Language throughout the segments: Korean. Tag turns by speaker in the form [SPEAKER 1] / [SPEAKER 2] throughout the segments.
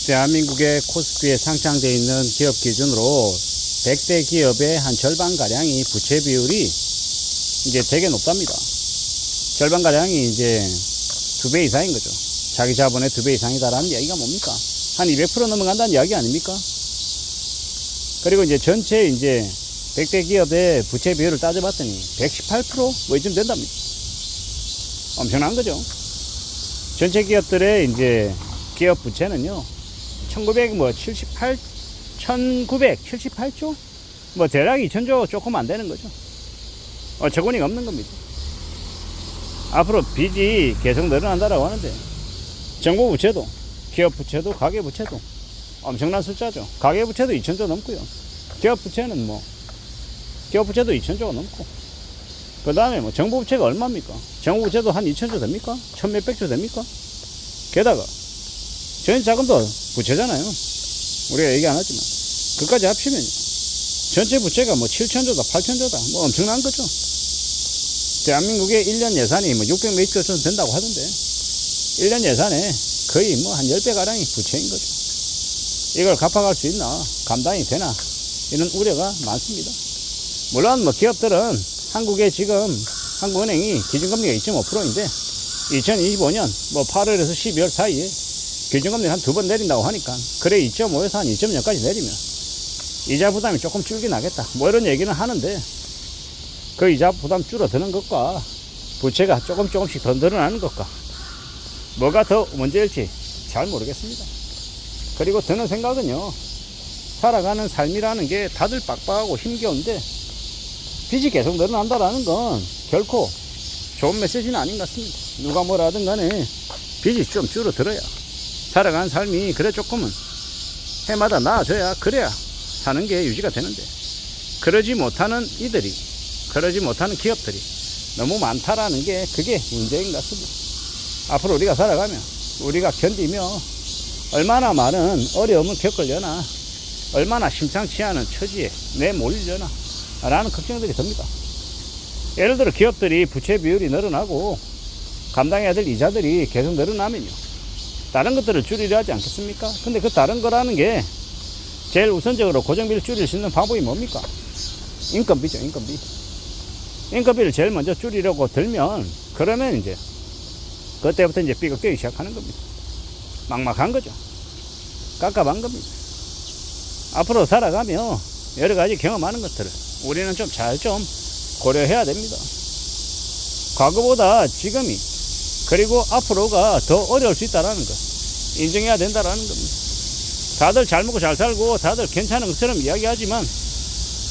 [SPEAKER 1] 대한민국의 코스피에 상장되어 있는 기업 기준으로 100대 기업의 한 절반가량이 부채 비율이 이제 되게 높답니다. 절반가량이 이제 2배 이상인 거죠. 자기 자본의 2배 이상이다라는 이야기가 뭡니까? 한 200% 넘어간다는 이야기 아닙니까? 그리고 이제 전체 이제 100대 기업의 부채 비율을 따져봤더니 118% 뭐 이쯤 된답니다. 엄청난 거죠. 전체 기업들의 이제 기업 부채는요, 1978조? 뭐 대략 2000조 조금 안 되는 거죠. 어처구니가 없는 겁니다. 앞으로 빚이 계속 늘어난다라고 하는데, 정부 부채도, 기업 부채도, 가계 부채도 엄청난 숫자죠. 가계 부채도 2000조 넘고요. 기업 부채도 2000조가 넘고. 그 다음에 뭐 정부 부채가 얼마입니까? 정부 부채도 한 2000조 됩니까? 1000몇백조 됩니까? 게다가 전세 자금도 부채잖아요. 우리가 얘기 안 하지만. 그까지 합치면 전체 부채가 뭐 7000조다, 8000조다. 뭐 엄청난 거죠. 대한민국의 1년 예산이 뭐 600몇조 정도 된다고 하던데, 1년 예산에 거의 뭐 한 10배가량이 부채인 거죠. 이걸 갚아갈 수 있나? 감당이 되나? 이런 우려가 많습니다. 물론 뭐 기업들은 한국에 지금 한국은행이 기준금리가 2.5%인데 2025년 뭐 8월에서 12월 사이에 기준금리 한 2번 내린다고 하니까, 그래 2.5에서 한 2.0까지 내리면 이자 부담이 조금 줄긴 하겠다, 뭐 이런 얘기는 하는데, 그 이자 부담 줄어드는 것과 부채가 조금씩 더 늘어나는 것과 뭐가 더 문제일지 잘 모르겠습니다. 그리고 드는 생각은요, 살아가는 삶이라는 게 다들 빡빡하고 힘겨운데 빚이 계속 늘어난다라는 건 결코 좋은 메시지는 아닌 것 같습니다. 누가 뭐라 하든 간에 빚이 좀 줄어들어야 살아가는 삶이 그래 조금은 해마다 나아져야, 그래야 사는 게 유지가 되는데, 그러지 못하는 이들이, 그러지 못하는 기업들이 너무 많다라는 게 그게 문제인 것 같습니다. 앞으로 우리가 살아가며 우리가 견디며 얼마나 많은 어려움을 겪으려나, 얼마나 심상치 않은 처지에 내몰리려나 라는 걱정들이 듭니다. 예를 들어 기업들이 부채 비율이 늘어나고 감당해야 될 이자들이 계속 늘어나면요, 다른 것들을 줄이려 하지 않겠습니까? 근데 그 다른 거라는 게 제일 우선적으로 고정비를 줄일 수 있는 방법이 뭡니까? 인건비죠. 인건비를 제일 먼저 줄이려고 들면, 그러면 이제 그때부터 이제 삐걱대기 시작하는 겁니다. 막막한 거죠. 깝깝한 겁니다. 앞으로 살아가며 여러 가지 경험하는 것들을 우리는 좀 잘 고려해야 됩니다. 과거보다 지금이, 그리고 앞으로가 더 어려울 수 있다는 것 인정해야 된다는 겁니다. 다들 잘 먹고 잘 살고 다들 괜찮은 것처럼 이야기하지만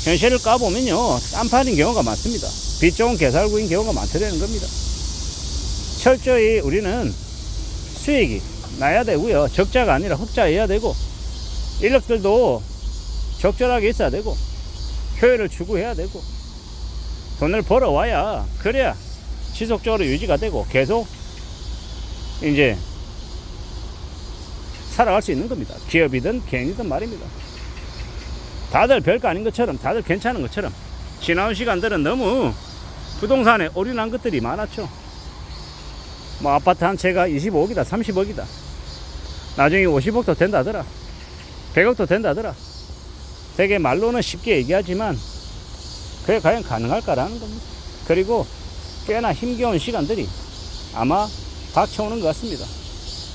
[SPEAKER 1] 현실을 까보면요, 딴판인 경우가 많습니다. 빚 좋은 개살구인 경우가 많다는 겁니다. 철저히 우리는 수익이 나야 되고요, 적자가 아니라 흑자여야 되고, 인력들도 적절하게 있어야 되고, 효율을 추구해야 되고, 돈을 벌어와야, 그래야 지속적으로 유지가 되고 계속 이제 살아갈 수 있는 겁니다. 기업이든 개인이든 말입니다. 다들 별거 아닌 것처럼, 다들 괜찮은 것처럼 지나온 시간들은 너무 부동산에 올인한 것들이 많았죠. 뭐 아파트 한 채가 25억이다, 30억이다, 나중에 50억도 된다더라, 100억도 된다더라. 되게 말로는 쉽게 얘기하지만 그게 과연 가능할까라는 겁니다. 그리고 꽤나 힘겨운 시간들이 아마 닥쳐오는 것 같습니다.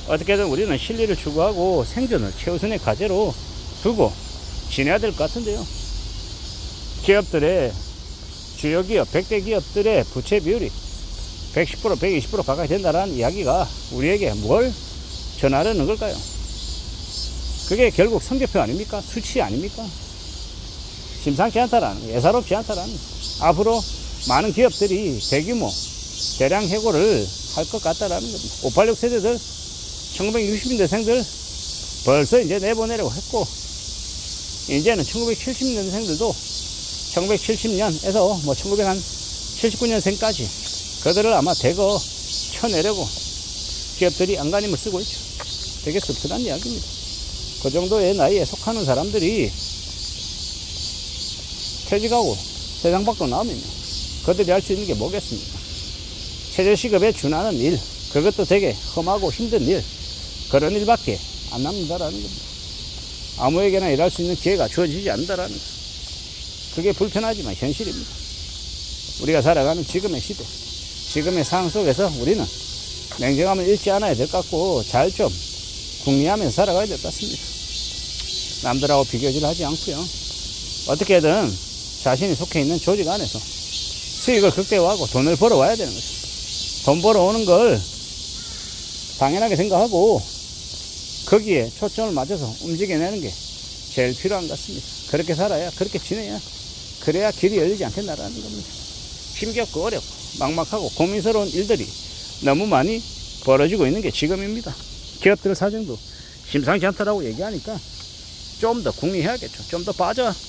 [SPEAKER 1] 어떻게든 우리는 실리를 추구하고 생존을 최우선의 과제로 두고 지내야 될 것 같은데요. 기업들의, 주요 기업, 100대 기업들의 부채 비율이 110%, 120% 가까이 된다는 이야기가 우리에게 뭘 전하려는 걸까요? 그게 결국 성적표 아닙니까? 수치 아닙니까? 심상치 않다라는 거, 예사롭지 않다라는 거. 앞으로 많은 기업들이 대규모 대량 해고를 할 것 같다라는 겁니다. 586 세대들, 1960년대생들 벌써 이제 내보내려고 했고, 이제는 1970년생들도 1970년에서 뭐 1979년생까지 그들을 아마 대거 쳐내려고 기업들이 안간힘을 쓰고 있죠. 되게 씁쓸한 이야기입니다. 그 정도의 나이에 속하는 사람들이 퇴직하고 세상 밖으로 나오면 그들이 할 수 있는 게 뭐겠습니까? 최저시급에 준하는 일, 그것도 되게 험하고 힘든 일, 그런 일밖에 안 남는다라는 겁니다. 아무에게나 일할 수 있는 기회가 주어지지 않는다라는 거. 그게 불편하지만 현실입니다. 우리가 살아가는 지금의 시대, 지금의 상황 속에서 우리는 냉정함을 잃지 않아야 될 것 같고 잘 좀 궁리하면서 살아가야 될 것 같습니다. 남들하고 비교질 하지 않고요. 어떻게든 자신이 속해 있는 조직 안에서 수익을 극대화하고 돈을 벌어와야 되는 거죠. 돈 벌어오는 걸 당연하게 생각하고 거기에 초점을 맞춰서 움직여내는 게 제일 필요한 것 같습니다. 그렇게 살아야, 그렇게 지내야, 그래야 길이 열리지 않겠나라는 겁니다. 힘겹고 어렵고 막막하고 고민스러운 일들이 너무 많이 벌어지고 있는 게 지금입니다. 기업들 사정도 심상치 않다라고 얘기하니까 좀 더 궁리해야겠죠. 좀 더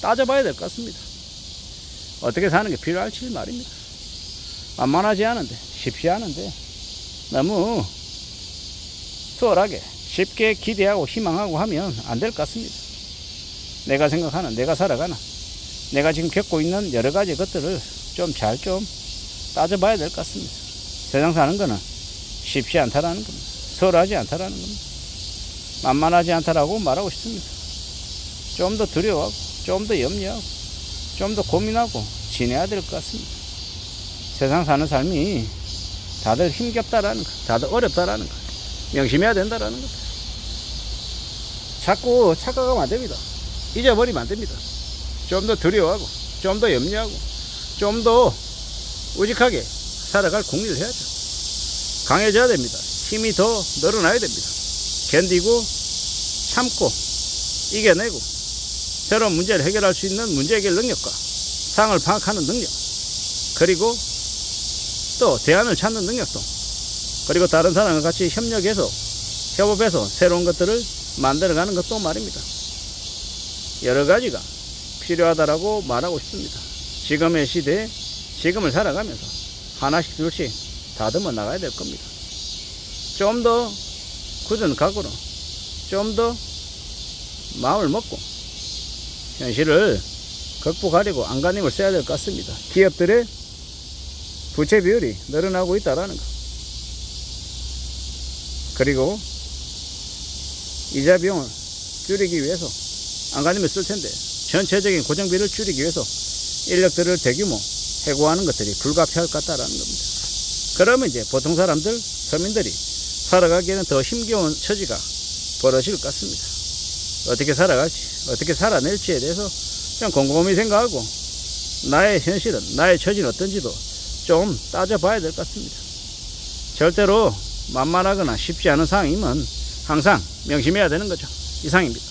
[SPEAKER 1] 따져봐야 될 것 같습니다. 어떻게 사는 게 필요할지 말입니다. 만만하지 않은데, 쉽지 않은데 너무 수월하게 쉽게 기대하고 희망하고 하면 안 될 것 같습니다. 내가 생각하는, 내가 살아가는, 내가 지금 겪고 있는 여러 가지 것들을 좀 잘 따져봐야 될 것 같습니다. 세상 사는 거는 쉽지 않다라는 겁니다. 수월하지 않다라는 겁니다. 만만하지 않다라고 말하고 싶습니다. 좀 더 두려워하고, 좀 더 염려하고, 좀 더 고민하고 지내야 될 것 같습니다. 세상 사는 삶이 다들 힘겹다라는 거, 다들 어렵다라는 거, 명심해야 된다라는 것. 자꾸 착각하면 안 됩니다. 잊어버리면 안 됩니다. 좀 더 두려워하고, 좀 더 염려하고, 좀 더 우직하게 살아갈 궁리를 해야죠. 강해져야 됩니다. 힘이 더 늘어나야 됩니다. 견디고, 참고, 이겨내고, 새로운 문제를 해결할 수 있는 문제 해결 능력과 상황을 파악하는 능력, 그리고 또 대안을 찾는 능력도, 그리고 다른 사람과 같이 협력해서, 협업해서 새로운 것들을 만들어가는 것도 말입니다. 여러 가지가 필요하다라고 말하고 싶습니다. 지금의 시대에 지금을 살아가면서 하나씩 둘씩 다듬어 나가야 될 겁니다. 좀 더 굳은 각오로, 좀 더 마음을 먹고 현실을 극복하려고 안간힘을 써야 될 것 같습니다. 기업들의 부채 비율이 늘어나고 있다라는 것, 그리고 이자 비용을 줄이기 위해서 안간힘을 쓸 텐데 전체적인 고정비를 줄이기 위해서 인력들을 대규모 해고하는 것들이 불가피할 것 같다라는 겁니다. 그러면 이제 보통 사람들, 서민들이 살아가기에는 더 힘겨운 처지가 벌어질 것 같습니다. 어떻게 살아갈지, 어떻게 살아낼지에 대해서 좀 곰곰이 생각하고 나의 현실은, 나의 처지는 어떤지도 좀 따져봐야 될 것 같습니다. 절대로 만만하거나 쉽지 않은 상황이면 항상 명심해야 되는 거죠. 이상입니다.